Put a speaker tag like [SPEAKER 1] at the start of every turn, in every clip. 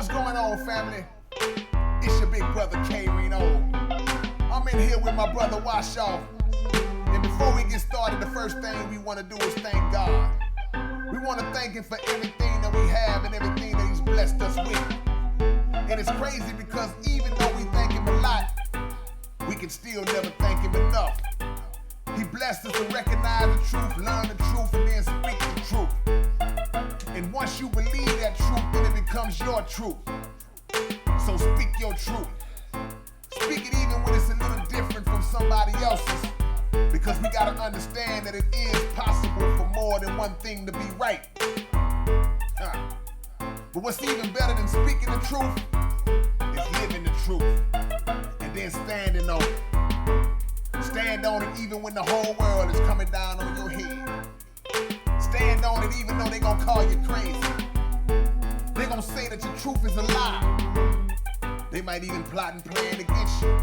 [SPEAKER 1] What's going on, family? It's your big brother K Reno. I'm in here with my brother Wash Off. And before we get started, the first thing we want to do is thank God. We want to thank Him for everything that we have and everything that He's blessed us with. And it's crazy because even though we thank Him a lot, we can still never thank Him enough. He blessed us to recognize the truth, learn the truth, and then speak the truth. And once you believe that truth, then it becomes your truth. So speak your truth. Speak it even when it's a little different from somebody else's. Because we gotta understand that it is possible for more than one thing to be right. But what's even better than speaking the truth is living the truth. And then standing on it. Stand on it even when the whole world is coming down on your head. Stand on it even though they gonna call you crazy. They gonna say that your truth is a lie. They might even plot and plan against you.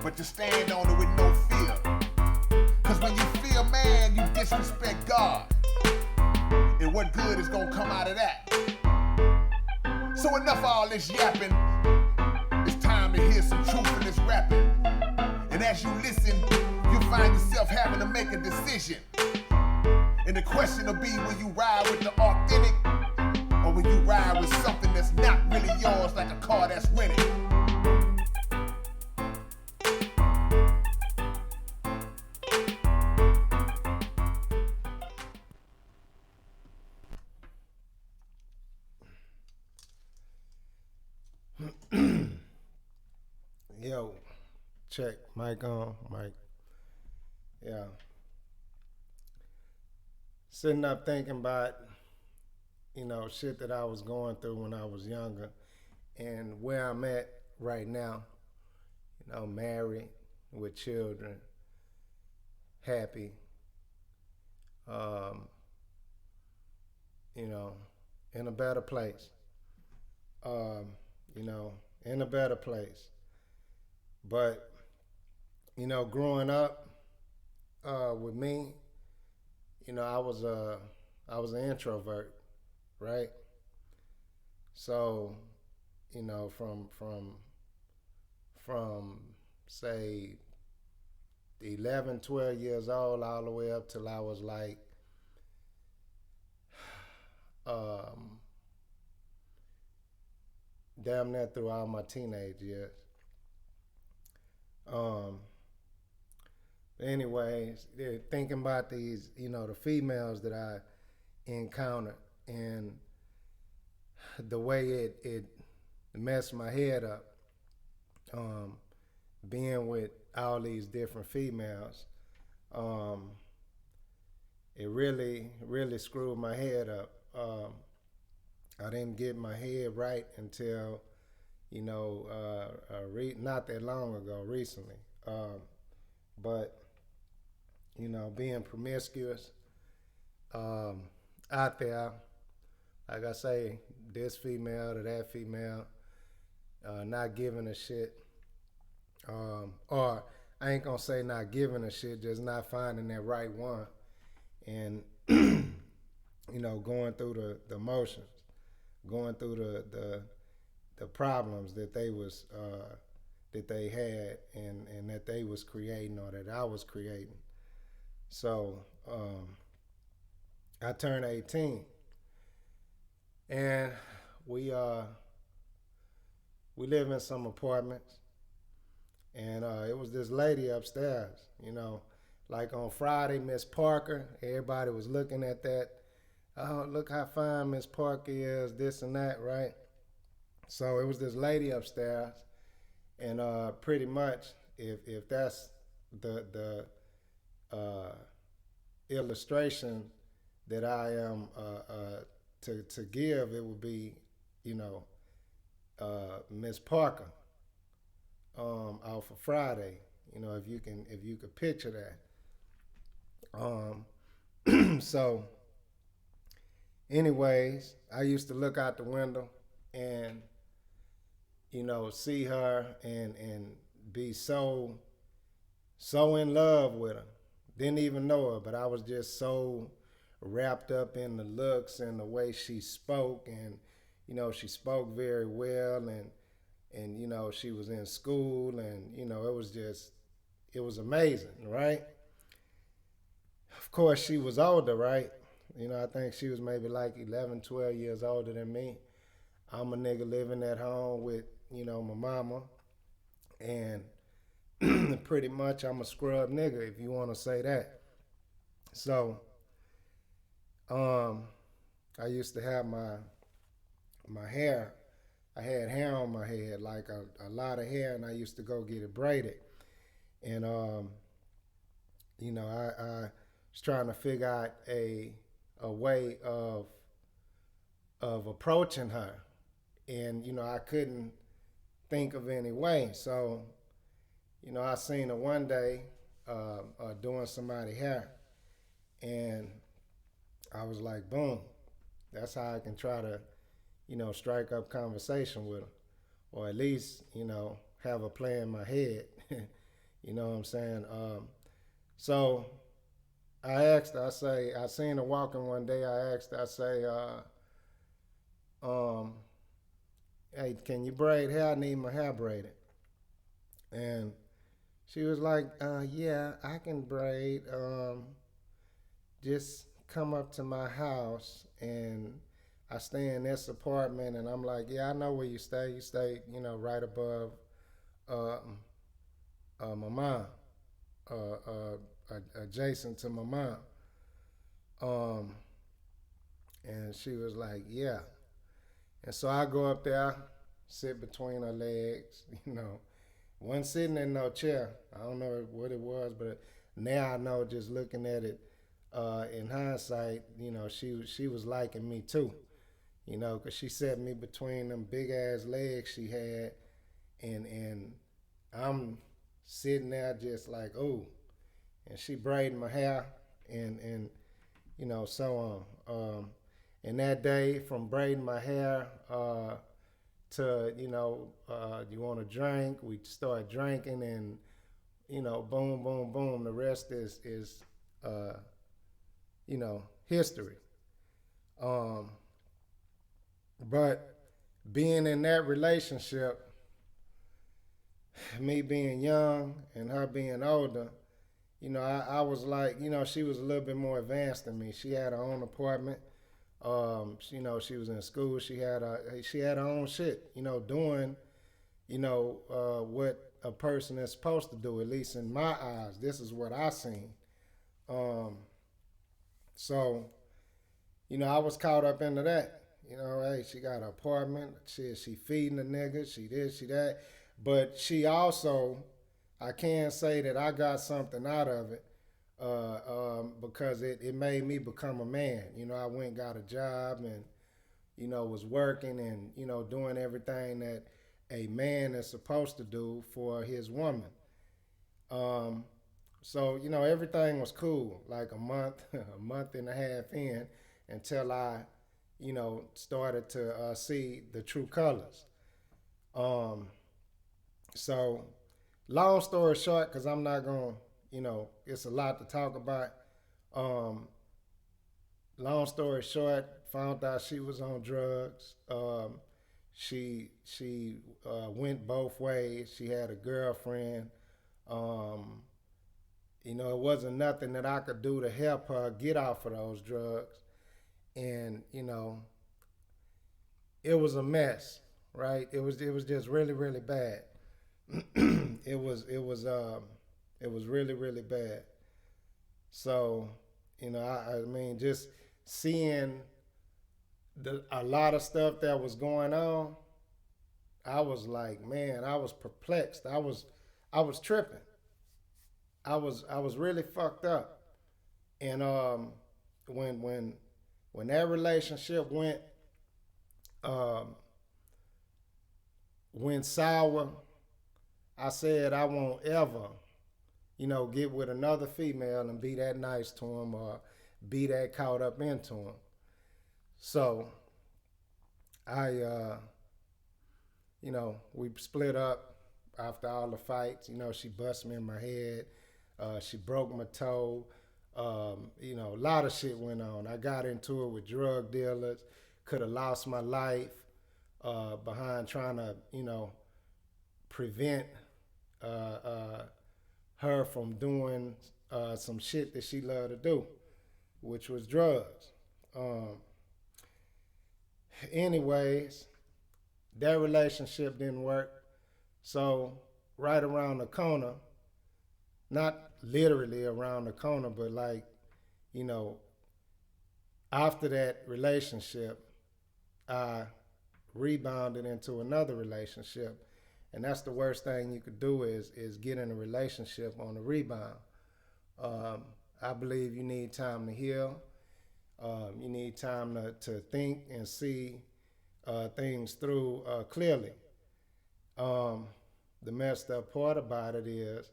[SPEAKER 1] But you stand on it with no fear. Cause when you fear man, you disrespect God. And what good is gonna come out of that? So enough of all this yapping. It's time to hear some truth in this rapping. And as you listen, you'll find yourself having to make a decision. And the question will be, will you ride with the authentic? Or will you ride with something that's not really yours, like a car that's rented?
[SPEAKER 2] Yo, check, mic on, mic. Yeah. Sitting up thinking about, shit that I was going through when I was younger and where I'm at right now. Married with children, happy, in a better place. In a better place. But, growing up with me, I was an introvert, right? So, from say 11, 12 years old all the way up till I was like damn near through all my teenage years. Anyways, thinking about these, the females that I encountered and the way it messed my head up, being with all these different females, it really, really screwed my head up. I didn't get my head right until, not that long ago, recently. But, being promiscuous out there, like I say, this female to that female, not giving a shit. Or I ain't gonna say not giving a shit, just not finding that right one. And, going through the motions, going through the problems that they was that they had and that they was creating or that I was creating. So I turned 18 and we live in some apartments and it was this lady upstairs, like on Friday, Miss Parker, everybody was looking at that. Oh, look how fine Miss Parker is, this and that, right? So it was this lady upstairs, and pretty much, if that's the illustration that I am to give, it would be, Miss Parker off of Friday. If you could picture that. So. Anyways, I used to look out the window and, see her and be so in love with her. Didn't even know her, but I was just so wrapped up in the looks and the way she spoke and, she spoke very well, and she was in school, and it was amazing, right? Of course, she was older, right? I think she was maybe like 11, 12 years older than me. I'm a nigga living at home with, my mama, and pretty much I'm a scrub nigga, if you want to say that. So, um, I used to have my hair. I had hair on my head, like a lot of hair, and I used to go get it braided. And I was trying to figure out a way of approaching her, and I couldn't think of any way. So I seen her one day doing somebody hair, and I was like, boom, that's how I can try to strike up conversation with her, or at least have a play in my head. You know what I'm saying? So I asked her, I seen her walking one day. I asked her, um, hey, can you braid hair? I need my hair braided. And she was like, yeah, I can braid. Just come up to my house, and I stay in this apartment. And I'm like, yeah, I know where you stay. You stay, right above uh, my mom, adjacent to my mom. Um, and she was like, yeah. And so I go up there, sit between her legs, wasn't sitting in no chair. I don't know what it was, but now I know just looking at it in hindsight, she was liking me too, because she set me between them big ass legs she had, and I'm sitting there just like, oh, and she braiding my hair, and so on. And that day, from braiding my hair to you want to drink, we start drinking, and boom, boom, boom. The rest is uh, history. Um, but being in that relationship, me being young and her being older, I was like, she was a little bit more advanced than me. She had her own apartment. She was in school. She had her own shit. Doing what a person is supposed to do. At least in my eyes, this is what I seen. Um, so I was caught up into that. Hey, she got an apartment. She feeding the nigga. She this, she that. But she also, I can say that I got something out of it because it made me become a man. I went and got a job, and was working, and doing everything that a man is supposed to do for his woman. Um, so everything was cool. Like a month, a month and a half in, until I started to see the true colors. Um, so long story short, because I'm not going, it's a lot to talk about. Um, long story short, found out she was on drugs. She went both ways. She had a girlfriend. Um, it wasn't nothing that I could do to help her get off of those drugs. And it was a mess, right? It was just really really bad. It was really really bad. So I mean, just seeing a lot of stuff that was going on, I was like, man, I was perplexed. I was tripping. I was really fucked up. And when that relationship um, went sour, I said I won't ever, get with another female and be that nice to him, or be that caught up into him. So we split up after all the fights. She bust me in my head. She broke my toe. A lot of shit went on. I got into it with drug dealers. Could have lost my life. behind trying to, prevent her from doing some shit that she loved to do, which was drugs. Um, Anyways, that relationship didn't work. So, right around the corner, not literally around the corner, but like, you know, after that relationship, I rebounded into another relationship. And that's the worst thing you could do is get in a relationship on a rebound. Um, I believe you need time to heal. You need time to think and see things through clearly. Um, the messed up part about it is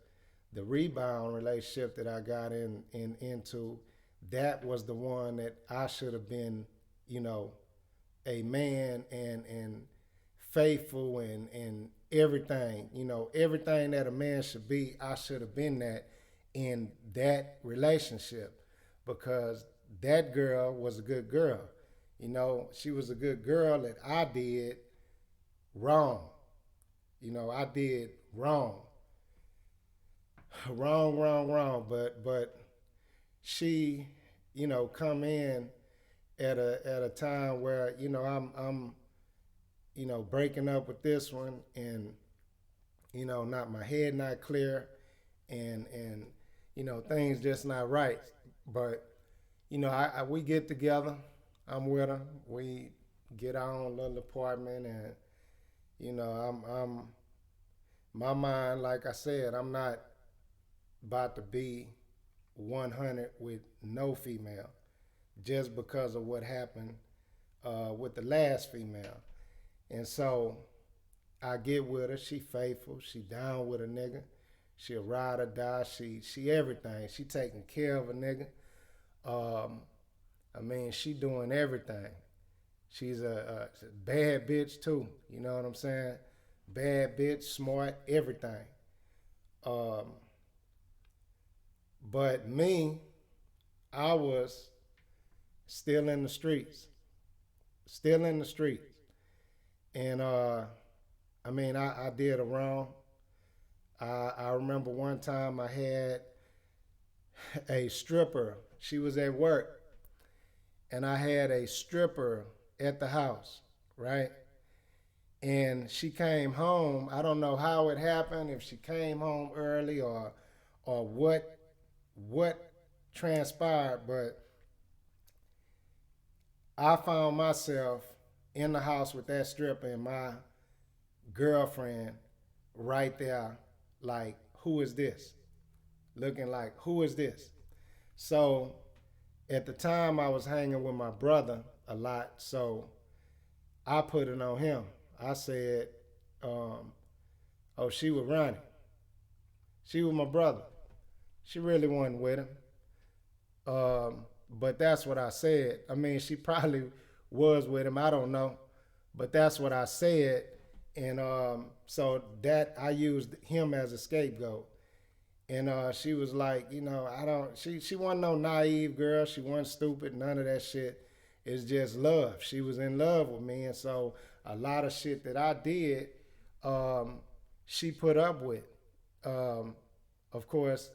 [SPEAKER 2] the rebound relationship that I got into. That was the one that I should have been, you know, a man and faithful and everything, everything that a man should be. I should have been that in that relationship because that girl was a good girl. She was a good girl that I did wrong. I did wrong, wrong, wrong, wrong. But she, come in at a time where I'm breaking up with this one, and not my head not clear, and things just not right. But we get together. I'm with her. We get our own little apartment, and I'm my mind. Like I said, I'm not about to be 100 with no female just because of what happened with the last female. And so I get with her. She faithful. She down with a nigga. She a ride or die. She everything. She taking care of a nigga. Um, she doing everything. She's a bad bitch too. You know what I'm saying? Bad bitch, smart, everything. Um, but me, I was still in the streets. Still in the streets. And I did her wrong. I remember one time I had a stripper. She was at work, and I had a stripper at the house, right? And she came home. I don't know how it happened, if she came home early or what transpired, but I found myself in the house with that stripper and my girlfriend right there, like, who is this? Looking like, who is this? So at the time, I was hanging with my brother a lot, so I put it on him. I said, oh, she was Ronnie. She was my brother. She really wasn't with him. But that's what I said. She probably was with him. I don't know. But that's what I said. And so that I used him as a scapegoat. And she was like, she wasn't no naive girl. She wasn't stupid, none of that shit. It's just love. She was in love with me. And so a lot of shit that I did, she put up with. Of course,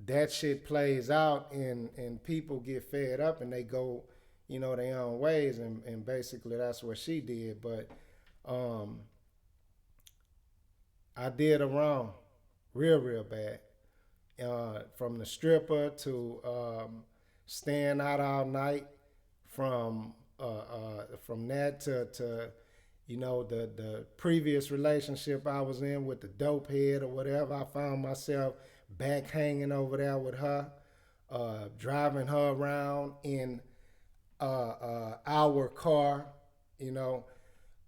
[SPEAKER 2] that shit plays out and people get fed up and they go, their own ways. And basically that's what she did. But I did her wrong, real, real bad. From the stripper to staying out all night, from that to the previous relationship I was in with the dope head or whatever. I found myself back hanging over there with her, driving her around in our car.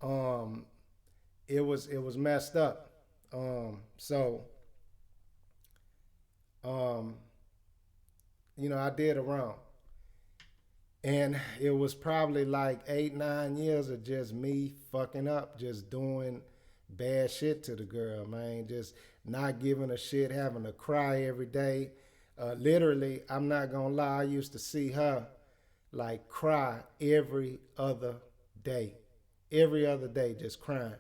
[SPEAKER 2] Um, it was messed up. So um, I did it wrong. And it was probably like 8, 9 years of just me fucking up, just doing bad shit to the girl, man. Just not giving a shit, having to cry every day. Literally, I'm not gonna lie, I used to see her like cry every other day. every other day just crying.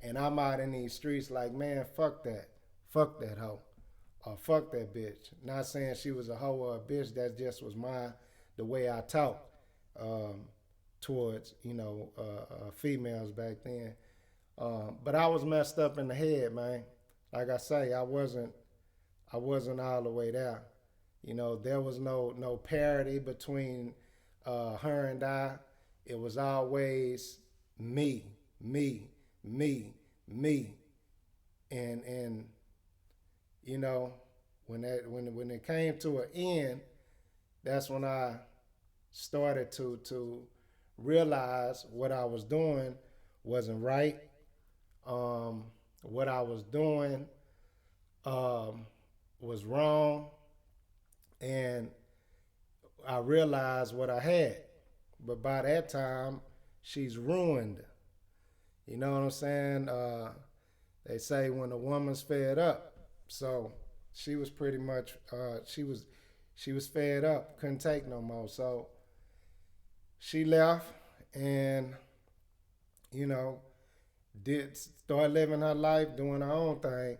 [SPEAKER 2] And I'm out in these streets like, man, fuck that hoe, or fuck that bitch. Not saying she was a hoe or a bitch. That just was the way I talk um, towards females back then. But I was messed up in the head, man. Like I say, I wasn't all the way there. There was no parity between her and I. It was always me, me, me, me, and you know when it came to an end, that's when I started to realize what I was doing wasn't right. Um, what I was doing um, was wrong, and I realized what I had. But by that time, she's ruined. You know what I'm saying? They say when a woman's fed up, so she was pretty much she was fed up, couldn't take no more. So she left, and you know did start living her life, doing her own thing.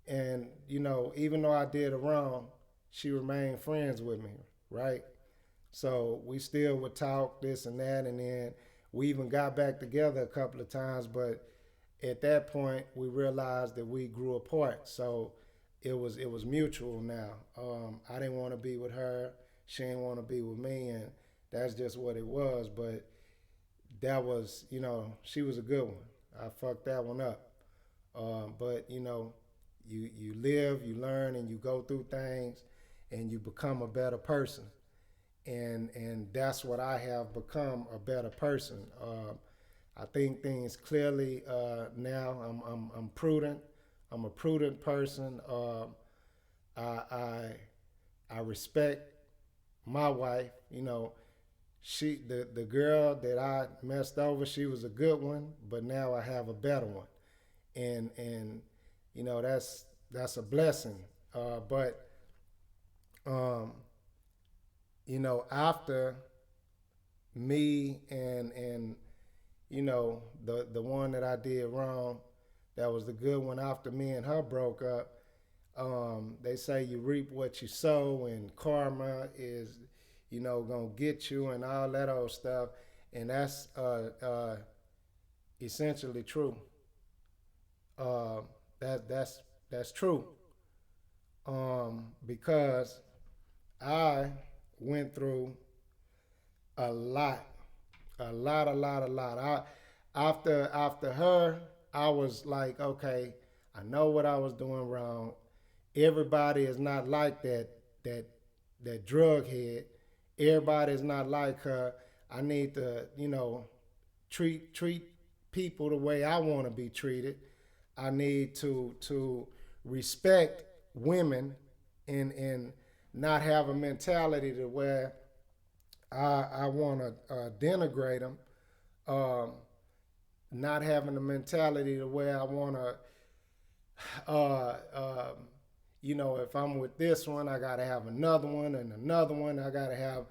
[SPEAKER 2] And even though I did her wrong, she remained friends with me, right? So we still would talk this and that, and then we even got back together a couple of times. But at that point, we realized that we grew apart. So it was mutual now. I didn't want to be with her, she didn't want to be with me, and that's just what it was. But that was, she was a good one. I fucked that one up. But you live, you learn, and you go through things, and you become a better person. And that's what I have become, a better person. I think things clearly now. I'm prudent. I'm a prudent person. I, I I respect my wife. The girl that I messed over, she was a good one, but now I have a better one, and that's a blessing. But um, after me and the one that I did wrong, that was the good one. After me and her broke up, they say you reap what you sow, and karma is gonna get you, and all that old stuff. And that's essentially true. uh, that's true, because I went through a lot, a lot. After her, I was like, okay, I know what I was doing wrong. Everybody is not like that that drug head. Everybody is not like her. I need to, treat people the way I want to be treated. I need to respect women, and not have a mentality to where I want to denigrate them. Um, Not having a mentality to where I want to, uh, if I'm with this one, I got to have another one, and another one. I got to have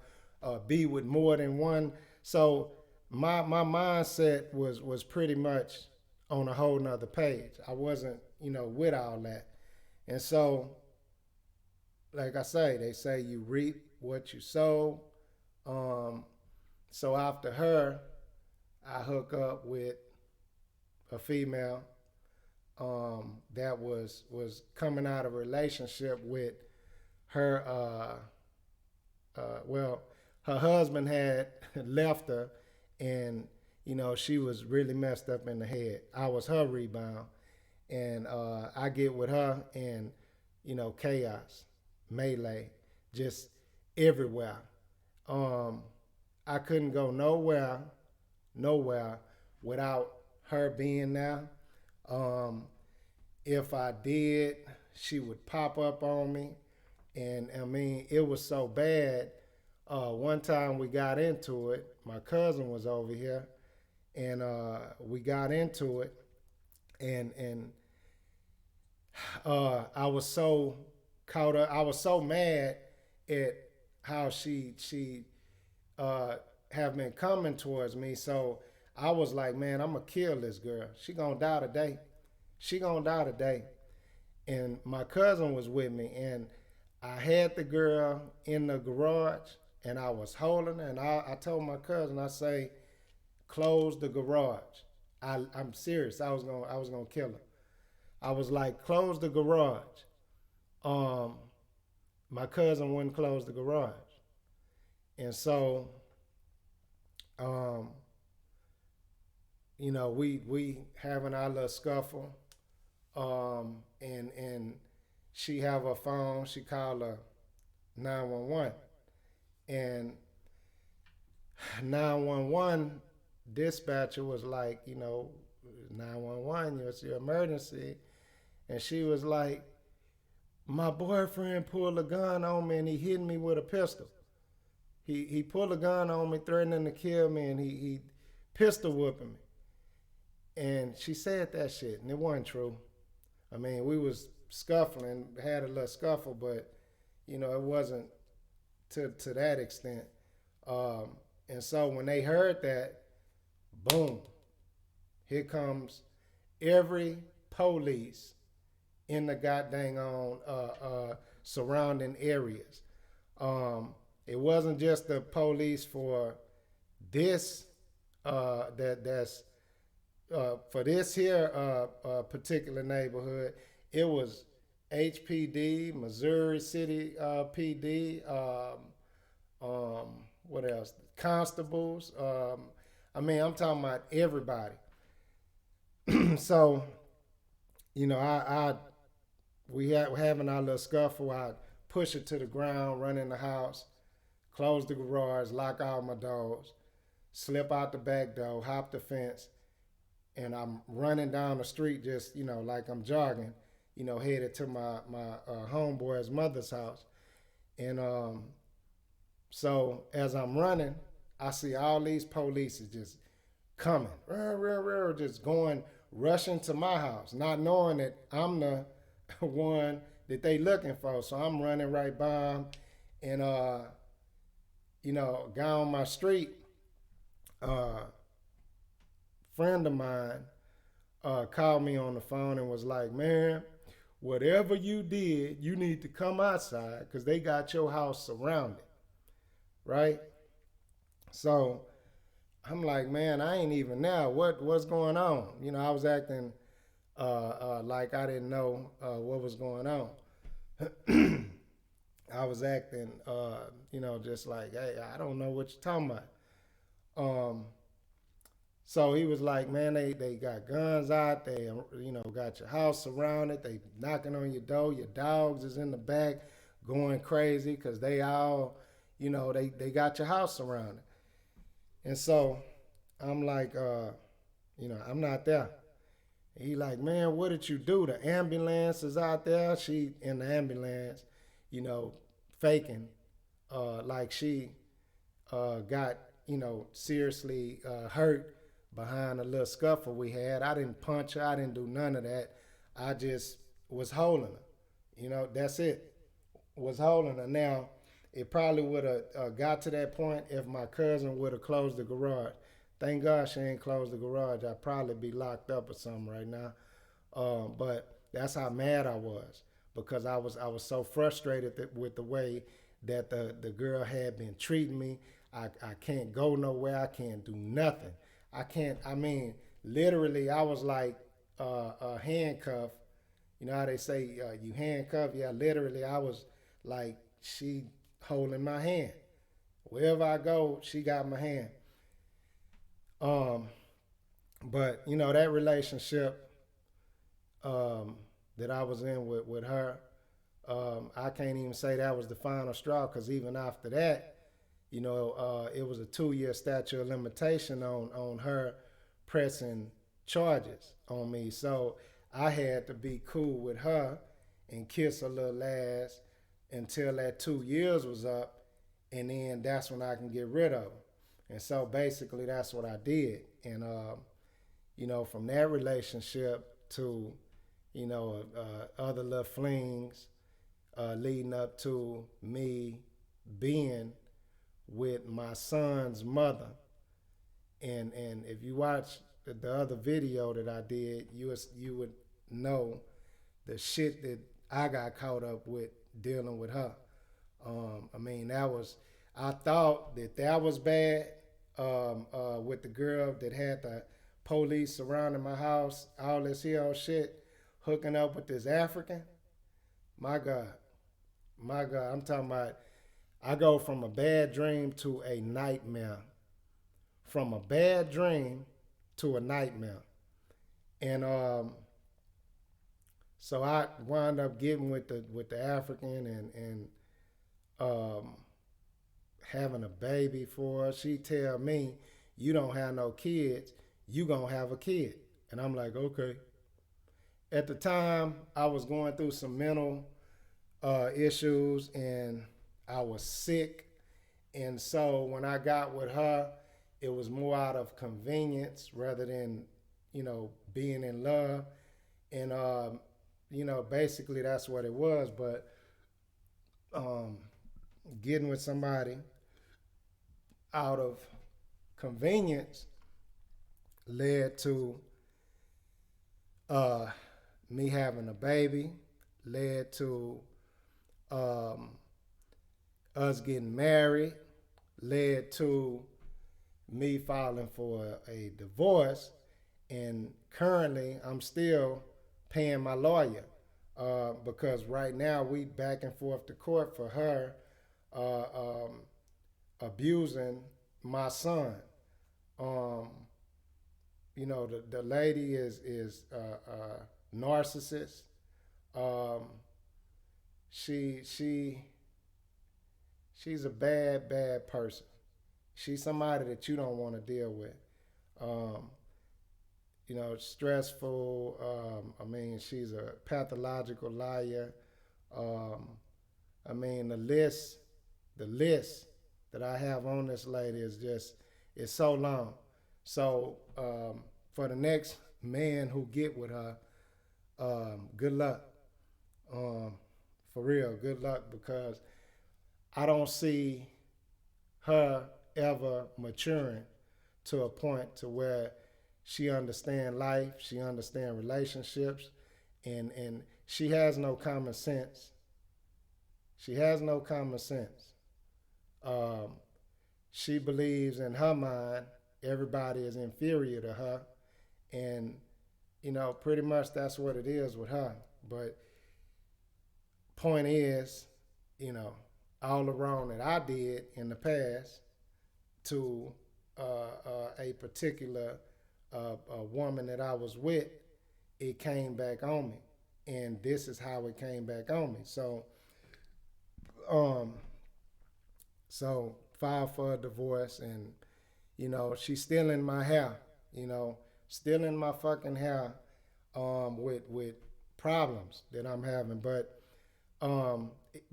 [SPEAKER 2] be with more than one. So my mindset was pretty much on a whole nother page. I wasn't with all that, and so like I say, they say you reap what you sow. Um, so after her, I hook up with a female that was coming out of a relationship with her. Well, her husband had left her, and she was really messed up in the head. I was her rebound, and I get with her, and chaos, melee, just everywhere. Um, I couldn't go nowhere without her being there. Um, if I did, she would pop up on me, and I mean, it was so bad. One time we got into it. My cousin was over here, and we got into it, and I was so caught up. I was so mad at how she uh, have been coming towards me. So I was like, man, I'm gonna kill this girl. She gonna die today. She gonna die today. And my cousin was with me, and I had the girl in the garage, and I was holding her, and I told my cousin, I say, close the garage. I'm serious. I was gonna kill her. I was like, close the garage. Um, my cousin wouldn't close the garage, and so um, we having our little scuffle, and she have her phone. She called her 911, and 911 dispatcher was like, 911, it's your emergency, and she was like, my boyfriend pulled a gun on me and he hit me with a pistol. He pulled a gun on me, threatening to kill me, and he pistol whipping me. And she said that shit, and it wasn't true. I mean, we was scuffling, had a little scuffle, but it wasn't to that extent. And so when they heard that, boom, here comes every police in the goddamn surrounding areas. It wasn't just the police for this that's for this here particular neighborhood. It was HPD, Missouri City PD. What else? Constables. I'm talking about everybody. So, I we had having our little scuffle. I push it to the ground, run in the house, close the garage, lock all my doors, slip out the back door, hop the fence, and I'm running down the street just, like I'm jogging, headed to my homeboy's mother's house. And so as I'm running, I see all these police just coming, just going, rushing to my house, not knowing that I'm the one that they looking for. So I'm running right by them, and guy on my street, friend of mine, called me on the phone and was like, man, whatever you did, you need to come outside because they got your house surrounded, right? So I'm like, man, I ain't even there. What's going on? I was acting like I didn't know what was going on. I was acting, just like, hey, I don't know what you're talking about. So he was like, man, they got guns out. They, got your house surrounded. They knocking on your door. Your dogs is in the back going crazy because they all, they got your house surrounded. And so I'm like, I'm not there. He like, man, what did you do? The ambulance is out there. She in the ambulance, faking like she got, seriously hurt behind a little scuffle we had. I didn't punch her. I didn't do none of that. I just was holding her. That's it. Was holding her. Now, it probably would have got to that point if my cousin would have closed the garage. Thank God she ain't closed the garage. I'd probably be locked up or something right now. But that's how mad I was because I was so frustrated with the way that the girl had been treating me. I can't go nowhere. I can't do nothing. I can't. I mean, literally, I was like a handcuff. You know how they say you handcuff? Yeah, literally, I was like she holding my hand. Wherever I go, she got my hand. But that relationship that I was in with her, I can't even say that was the final straw because even after that, it was a 2-year statute of limitation on her pressing charges on me. So I had to be cool with her and kiss her little ass until that 2 years was up, and then that's when I can get rid of her. And so basically that's what I did. And, from that relationship to, other little flings leading up to me being with my son's mother And if you watch the other video that I did, you would know the shit that I got caught up with dealing with her. I mean, I thought that was bad with the girl that had the police surrounding my house, all this here shit, hooking up with this African. My God, my God, I'm talking about. I go from a bad dream to a nightmare. From a bad dream to a nightmare. And so I wound up getting with the African and um, having a baby for her. She tell me, "You don't have no kids. You gonna have a kid." And I'm like, okay. At the time, I was going through some mental issues and I was sick. And so when I got with her, it was more out of convenience rather than, being in love. And, basically that's what it was. But um, getting with somebody out of convenience led to uh, me having a baby, led to um, us getting married, led to me filing for a divorce, and currently I'm still paying my lawyer because right now we back and forth to court for her uh, abusing my son. Um, the lady is narcissist. Um, she she's a bad person. She's somebody that you don't want to deal with. Um, stressful. I mean, she's a pathological liar. Um, I mean, the list that I have on this lady is so long. So for the next man who get with her, good luck. Um, for real, good luck because I don't see her ever maturing to a point to where she understand life, she understand relationships, and she has no common sense. She has no common sense. Um, she believes in her mind everybody is inferior to her, and pretty much that's what it is with her. But point is, you know, all the wrong that I did in the past to a particular a woman that I was with, it came back on me, and this is how it came back on me. Um, so filed for a divorce, and she's still in my hair, you know, still in my fucking hair, with problems that I'm having. But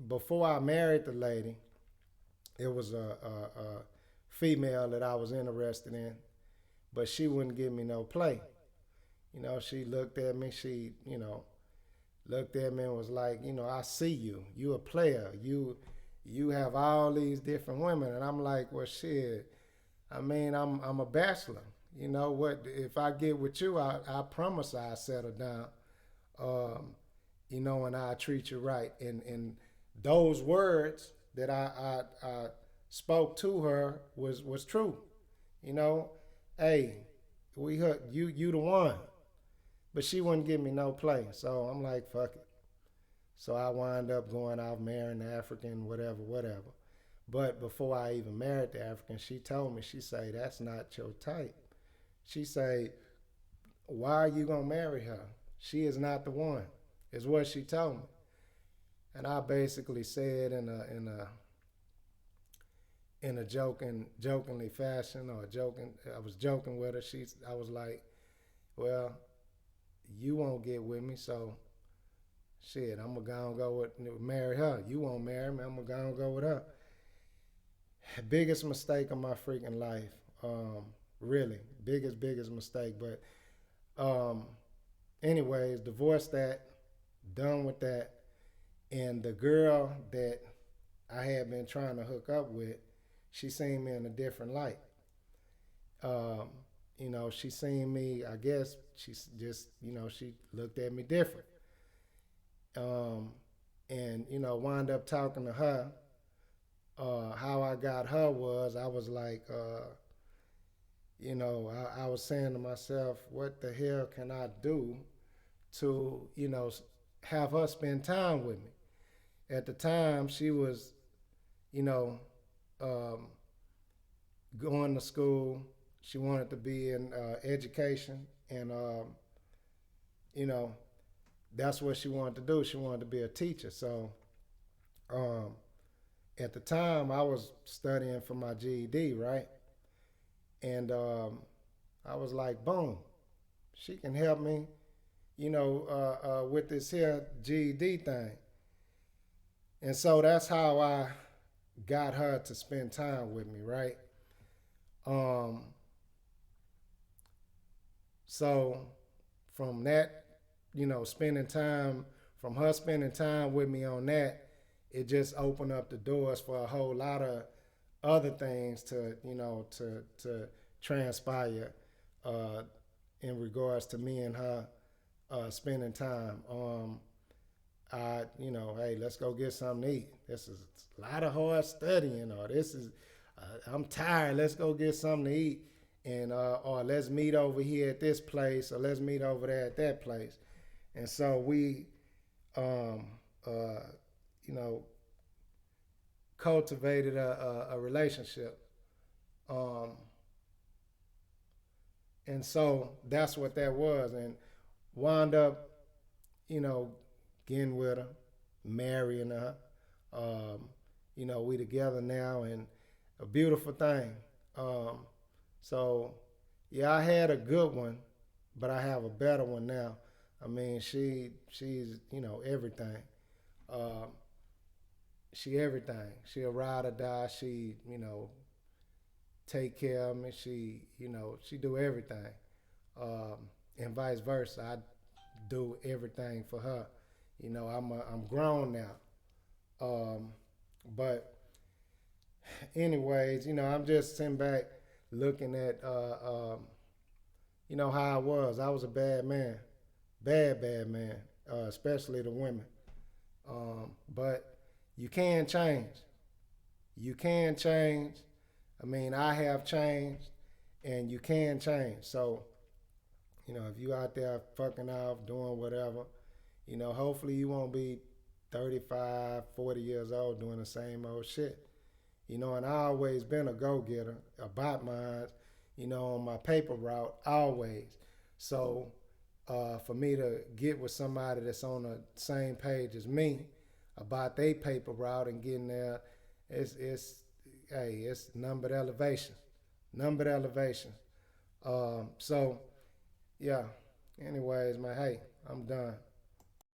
[SPEAKER 2] before I married the lady, it was a female that I was interested in, but she wouldn't give me no play. She looked at me. She, looked at me and was like, I see you. You a player. You have all these different women, and I'm like, well, shit. I mean, I'm a bachelor. You know what? If I get with you, I promise I settle down. Um, and I treat you right. And those words that I spoke to her was true. You know, hey, you the one. But she wouldn't give me no play. So I'm like, fuck it. So I wind up going out marrying the African, whatever. But before I even married the African, she told me, she say, that's not your type. She say, why are you gonna marry her? She is not the one. Is what she told me. And I basically said in a jokingly fashion, or joking, I was joking with her. I was like, well, you won't get with me, so shit, I'm gonna go with marry her. You won't marry me, I'm gonna go with her. Biggest mistake of my freaking life. Really, biggest mistake. But anyways, divorced that, done with that, and the girl that I had been trying to hook up with, she seen me in a different light. Um, she seen me. I guess just, she looked at me different. Um, and wound up talking to her. How I got her was I was like, I was saying to myself, what the hell can I do to, have her spend time with me? At the time, she was, you know, um, going to school. She wanted to be in education, and you know, that's what she wanted to do. She wanted to be a teacher. So um, at the time, I was studying for my GED, right? And I was like, boom, she can help me, with this here GED thing. And so that's how I got her to spend time with me, right? Um, so from that, spending time, from her spending time with me on that, it just opened up the doors for a whole lot of other things to, to transpire uh, in regards to me and her spending time. Hey, let's go get something to eat. This is a lot of hard studying, or this is, I'm tired. Let's go get something to eat, and or let's meet over here at this place, or let's meet over there at that place. And so we, um, uh, you know, cultivated a relationship, um, and so that's what that was, and wound up, you know, getting with her, marrying her. Um, we together now, and a beautiful thing. Um, so, yeah, I had a good one, but I have a better one now. I mean, she's everything. Um, she everything. She a ride or die. She take care of me. She do everything, and vice versa. I do everything for her. I'm grown now. Um, but anyways, I'm just sitting back looking at how I was. I was a bad man, bad man, especially the women. But you can change. You can change. I mean, I have changed, and you can change. So, if you out there fucking off, doing whatever, hopefully you won't be 35, 40 years old doing the same old shit. And I always been a go-getter about mine, on my paper route, always. So for me to get with somebody that's on the same page as me about their paper route and getting there, it's numbered elevation, numbered elevation. So yeah. Anyways, man, hey, I'm done.